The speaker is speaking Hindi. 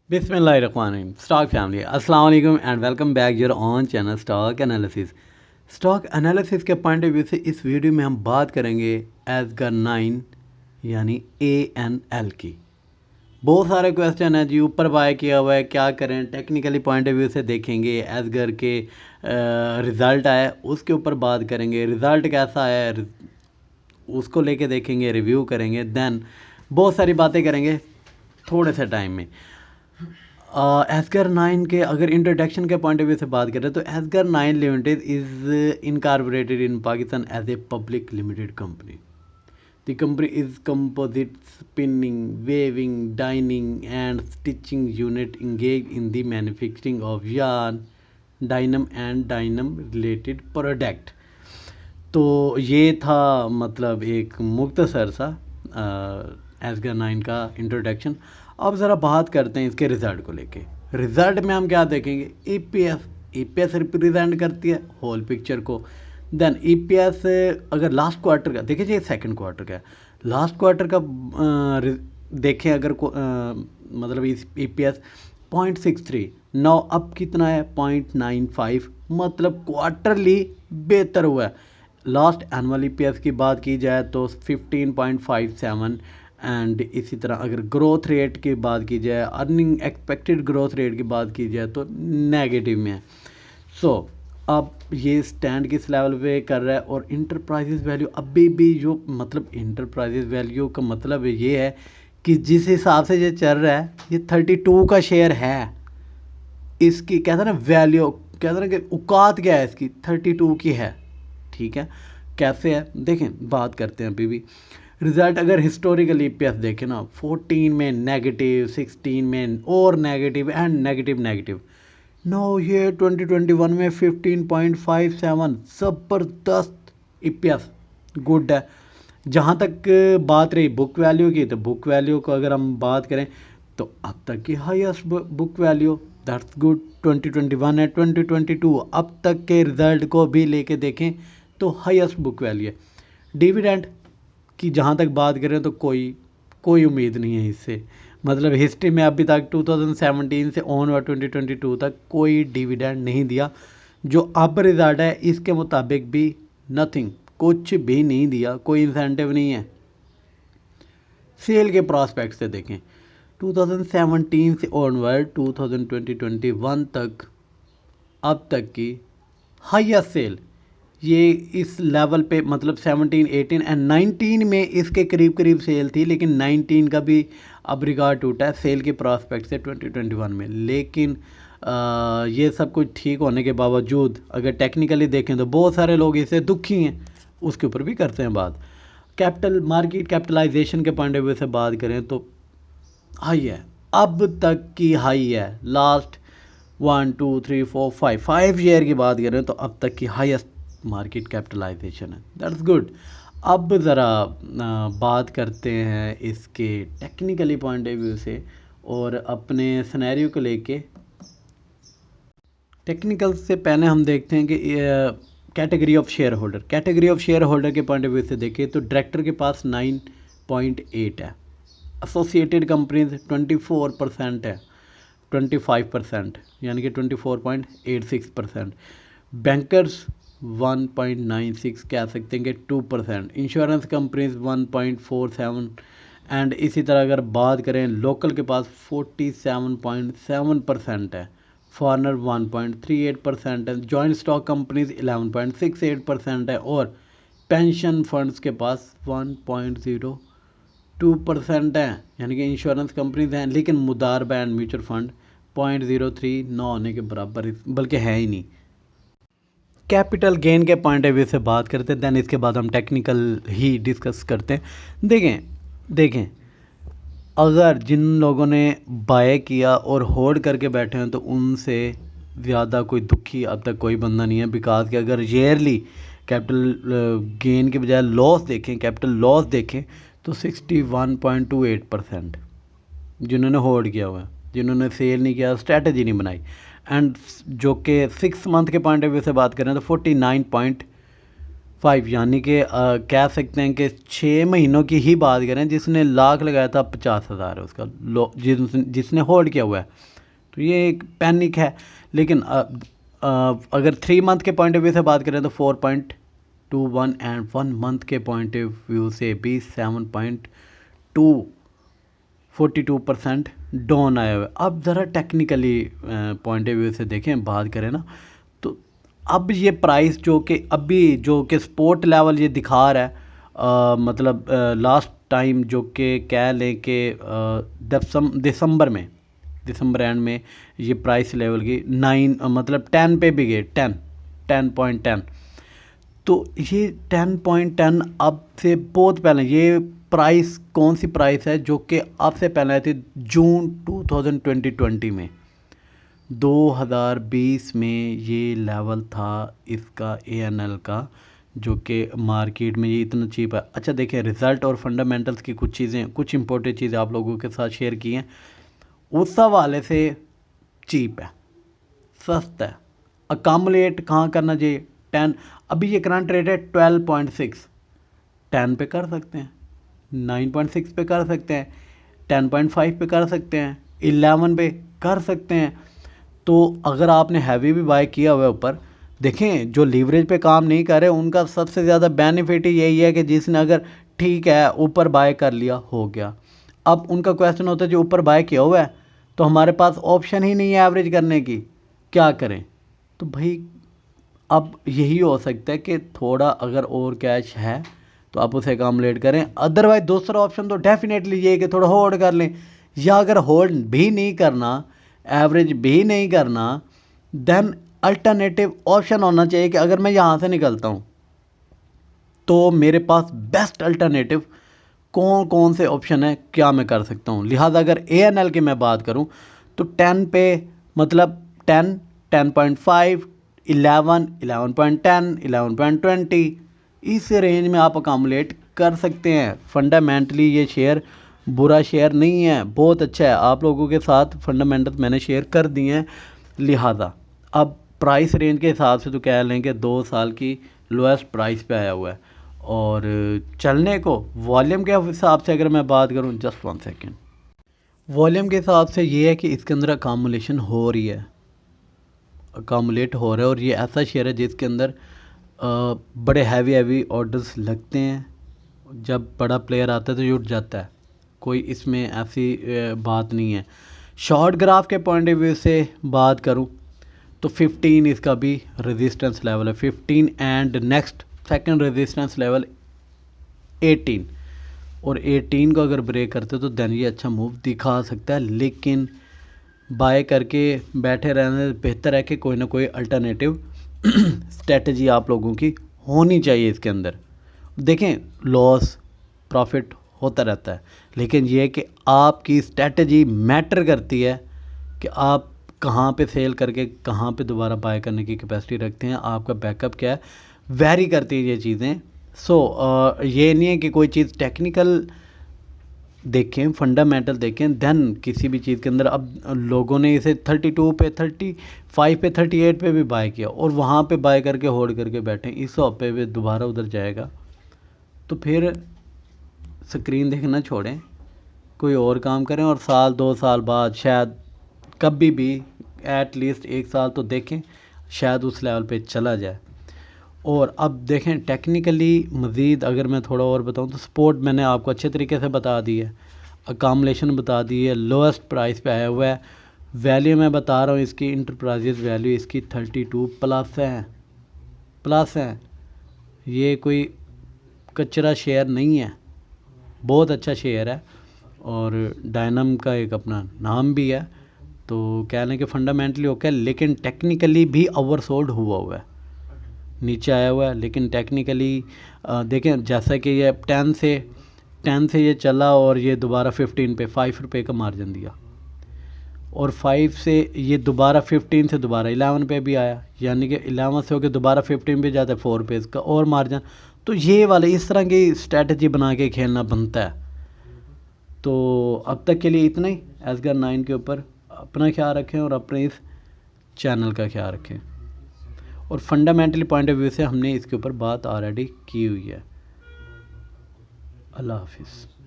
बिस्मिल्लाहिर्रहमानिर्रहीम स्टॉक फैमिली अस्सलाम वालेकुम and welcome back your on channel stock analysis. Stock analysis के पॉइंट ऑफ व्यू से इस वीडियो में हम बात करेंगे एसगर 9 यानी ANL की। बहुत सारे क्वेश्चन हैं जी, ऊपर बाय किया हुआ है, क्या करें, टेक्निकली पॉइंट ऑफ व्यू से देखेंगे। एसगर के रिज़ल्ट आया उसके ऊपर बात करेंगे, रिज़ल्ट कैसा है उसको लेके देखेंगे, रिव्यू करेंगे, देन बहुत सारी बातें करेंगे थोड़े से टाइम में। एसगर 9 के अगर इंट्रोडक्शन के पॉइंट ऑफ व्यू से बात करें तो Azgard 9 limited is incorporated in Pakistan as a public limited company. The company is composite spinning, weaving, dyeing and stitching unit engage in the manufacturing of yarn, denim and denim related product. तो ये था मतलब एक मुख्तसर सा एसगर 9 का इंट्रोडक्शन। अब ज़रा बात करते हैं इसके रिज़ल्ट को लेके। रिज़ल्ट में हम क्या देखेंगे, ईपीएस रिप्रेजेंट करती है होल पिक्चर को। देन ईपीएस अगर लास्ट क्वार्टर का देखिए, ये सेकंड क्वार्टर का है, लास्ट क्वार्टर का देखें अगर मतलब इस ईपीएस 0.63 नौ अब कितना है 0.95, मतलब क्वार्टरली बेहतर हुआ है। लास्ट एनुअल ईपीएस की बात की जाए तो 15.57 एंड इसी तरह अगर ग्रोथ रेट की बात की जाए, अर्निंग एक्सपेक्टेड ग्रोथ रेट की बात की जाए तो नेगेटिव में है। सो अब ये स्टैंड किस लेवल पे कर रहा है और इंटरप्राइजेज वैल्यू अभी भी जो मतलब इंटरप्राइजेज वैल्यू का मतलब ये है कि जिस हिसाब से ये चल रहा है ये 32 का शेयर है। इसकी कहते हैं ना वैल्यू, कहते हैं ना कि औकात क्या है इसकी, 32 की है। ठीक है, कैसे है देखें, बात करते हैं अभी भी। रिज़ल्ट अगर हिस्टोरिकल ईपीएस देखें ना, 14 में नेगेटिव, 16 में और नेगेटिव एंड नेगेटिव। नो ये 2021 में 15.57 ज़बरदस्त ईपीएस, गुड है। जहाँ तक बात रही बुक वैल्यू की, तो बुक वैल्यू को अगर हम बात करें तो अब तक की highest book value, that's good. 2021 है, 2022 अब तक के रिज़ल्ट को भी लेके देखें तो हाईएस्ट बुक वैल्यू है। डिविडेंड की जहाँ तक बात करें तो कोई उम्मीद नहीं है इससे, मतलब हिस्ट्री में अभी तक 2017 से ऑन 2022 तक कोई डिविडेंड नहीं दिया। जो अब रिजल्ट है इसके मुताबिक भी नथिंग, कुछ भी नहीं दिया, कोई इंसेंटिव नहीं है। सेल के प्रॉस्पेक्ट से देखें 2017 से ऑनवर्ड 2021 तक अब तक की हाईएस्ट सेल ये इस लेवल पे, मतलब 17, 18 एंड 19 में इसके करीब सेल थी, लेकिन 19 का भी अब रिकॉर्ड टूटा है सेल के प्रॉस्पेक्ट से 2021 में। लेकिन ये सब कुछ ठीक होने के बावजूद अगर टेक्निकली देखें तो बहुत सारे लोग इससे दुखी हैं, उसके ऊपर भी करते हैं बात। कैपिटल मार्केट कैपिटलाइजेशन के पॉइंट ऑफ व्यू से बात करें तो हाई है, अब तक की हाई है। लास्ट 1 2 3 4 5 ईयर की बात करें तो अब तक की हाईएस्ट मार्केट कैपिटलाइजेशन है, दैट्स गुड। अब ज़रा बात करते हैं इसके टेक्निकली पॉइंट ऑफ व्यू से और अपने सिनेरियो को लेके। टेक्निकल से पहले हम देखते हैं कि कैटेगरी ऑफ शेयर होल्डर के पॉइंट ऑफ व्यू से देखें तो डायरेक्टर के पास 9.8 है, एसोसिएटेड कंपनीज 24% है, 25% यानी कि 24.86%, बैंकर्स 1.96 कह सकते हैं कि 2%, इंश्योरेंस कंपनीज 1.47 एंड इसी तरह अगर बात करें लोकल के पास 47.7% है, फॉरनर 1.38% है, जॉइंट स्टॉक कंपनीज 11.68% है और पेंशन फंड्स के पास 1.02% है, यानी कि इंश्योरेंस कंपनीज हैं, लेकिन मुदार बैंड म्यूचुअल फंड 0.03 ना होने के बराबर बल्कि है ही नहीं। कैपिटल गेन के पॉइंट ऑफ व्यू से बात करते हैं, देन इसके बाद हम टेक्निकल ही डिस्कस करते हैं। देखें अगर जिन लोगों ने बाय किया और होल्ड करके बैठे हैं तो उनसे ज़्यादा कोई दुखी अब तक कोई बंदा नहीं है, बिकॉज कि अगर ईयरली कैपिटल गेन के बजाय लॉस देखें, कैपिटल लॉस देखें तो 61.28% जिन्होंने होल्ड किया हुआ है, जिन्होंने सेल नहीं किया, स्ट्रैटेजी नहीं बनाई। एंड जो कि 6 मंथ के पॉइंट ऑफ व्यू से बात करें तो 5 यानी कि कह सकते हैं कि 6 महीनों की ही बात करें, जिसने लाख लगाया था 50,000 है उसका जिसने होल्ड किया हुआ है, तो ये एक पैनिक है। लेकिन अगर 3 मंथ के पॉइंट ऑफ व्यू से बात करें तो 4.21 एंड 1 मंथ के पॉइंट ऑफ व्यू से भी 7.42% डाउन आया हुआ है। अब ज़रा टेक्निकली पॉइंट ऑफ व्यू से देखें, बात करें ना, तो अब ये प्राइस जो कि अभी जो कि सपोर्ट लेवल ये दिखा रहा है, मतलब लास्ट टाइम जो कि कह लें कि दिसंबर एंड में ये प्राइस लेवल की 9 मतलब 10 पे भी गए, 10.10। तो ये 10.10 अब से बहुत पहले, ये प्राइस कौन सी प्राइस है जो कि अब से पहले आई थी जून 2020 में, 2020 में ये लेवल था इसका ANL का, जो कि मार्केट में ये इतना चीप है। अच्छा देखिए, रिज़ल्ट और फंडामेंटल्स की कुछ चीज़ें, कुछ इंपॉर्टेंट चीज़ें आप लोगों के साथ शेयर की हैं, उस हवाले से चीप है, सस्ता है। अकामुलेट कहाँ करना चाहिए? 10, अभी ये करंट रेट है 12.6, 10 पे कर सकते हैं, 9.6 पे कर सकते हैं, 10.5 पे कर सकते हैं, 11 पे कर सकते हैं। तो अगर आपने हैवी भी बाय किया हुआ है ऊपर, देखें जो लीवरेज पे काम नहीं कर रहे उनका सबसे ज़्यादा बेनिफिट ही यही है कि जिसने अगर ठीक है ऊपर बाय कर लिया, हो गया। अब उनका क्वेश्चन होता है जो ऊपर बाय किया हुआ है तो हमारे पास ऑप्शन ही नहीं है एवरेज करने की, क्या करें? तो भाई अब यही हो सकता है कि थोड़ा अगर और कैश है तो आप उसे अकामुलेट करें, अदरवाइज दूसरा ऑप्शन तो डेफिनेटली ये है कि थोड़ा होल्ड कर लें, या अगर होल्ड भी नहीं करना, एवरेज भी नहीं करना, देन अल्टरनेटिव ऑप्शन होना चाहिए कि अगर मैं यहाँ से निकलता हूँ तो मेरे पास बेस्ट अल्टरनेटिव कौन कौन से ऑप्शन है, क्या मैं कर सकता हूँ। लिहाजा अगर ANL की मैं बात करूँ तो 10 पे मतलब 10, 10.5, 11, 11.10, 11.20, इस रेंज में आप अकामुलेट कर सकते हैं। फंडामेंटली ये शेयर बुरा शेयर नहीं है, बहुत अच्छा है। आप लोगों के साथ फंडामेंटल्स मैंने शेयर कर दिए हैं। लिहाजा अब प्राइस रेंज के हिसाब से तो कह लें कि 2 साल की लोएस्ट प्राइस पे आया हुआ है। और चलने को वॉल्यूम के हिसाब से अगर मैं बात करूं, जस्ट 1 सेकेंड, वॉल्यूम के हिसाब से ये है कि इसके अंदर अकामुलेशन हो रही है, अकामुलेट हो रहा है। और ये ऐसा शेयर है जिसके अंदर बड़े हैवी ऑर्डर्स लगते हैं, जब बड़ा प्लेयर आता है तो ये उठ जाता है, कोई इसमें ऐसी बात नहीं है। शॉर्ट ग्राफ के पॉइंट ऑफ व्यू से बात करूं तो 15 इसका भी रेजिस्टेंस लेवल है, 15 and next second resistance level 18, और 18 को अगर ब्रेक करते तो देन ये अच्छा मूव दिखा सकता है। लेकिन बाय करके बैठे रहने से बेहतर है कि कोई ना कोई अल्टरनेटिव स्ट्रेटजी आप लोगों की होनी चाहिए इसके अंदर। देखें लॉस प्रॉफिट होता रहता है, लेकिन ये कि आपकी स्ट्रेटजी मैटर करती है कि आप कहाँ पे सेल करके कहाँ पे दोबारा बाय करने की कैपेसिटी रखते हैं, आपका बैकअप क्या है, वेरी करती है ये चीज़ें। ये नहीं है कि कोई चीज़ टेक्निकल देखें, फंडामेंटल देखें, देन किसी भी चीज़ के अंदर। अब लोगों ने इसे 32 पे, 35 पे, 38 पे भी बाय किया और वहाँ पे बाय करके होल्ड करके बैठे, इस शॉप पे भी दोबारा उधर जाएगा तो फिर स्क्रीन देखना छोड़ें, कोई और काम करें और साल 2 साल बाद शायद कभी भी एटलीस्ट 1 साल तो देखें, शायद उस लेवल पे चला जाए। और अब देखें टेक्निकली मज़ीद अगर मैं थोड़ा और बताऊं तो सपोर्ट मैंने आपको अच्छे तरीके से बता दी है, अकामुलेशन बता दी है, लोएस्ट प्राइस पे आया हुआ है। वैल्यू मैं बता रहा हूँ इसकी, इंटरप्राइजेज वैल्यू इसकी 32 प्लस है। ये कोई कचरा शेयर नहीं है, बहुत अच्छा शेयर है और डायनम का एक अपना नाम भी है, तो कह लें कि फंडामेंटली ओके है, लेकिन टेक्निकली भी ओवरसोल्ड हुआ है, नीचे आया हुआ है। लेकिन टेक्निकली देखें जैसा कि ये 10 से ये चला और ये दोबारा 15 पे 5 रुपये का मार्जिन दिया, और 5 से ये दोबारा 15 से दोबारा 11 पे भी आया, यानी कि 11 से होकर दोबारा 15 पे जाता है, 4 रुपये का और मार्जिन। तो ये वाले इस तरह की स्ट्रेटजी बना के खेलना बनता है। तो अब तक के लिए इतना ही। एसगर 9 के ऊपर अपना ख्याल रखें और अपने इस चैनल का ख्याल रखें। और फंडामेंटली पॉइंट ऑफ व्यू से हमने इसके ऊपर बात ऑलरेडी की हुई है। अल्लाह हाफिज़।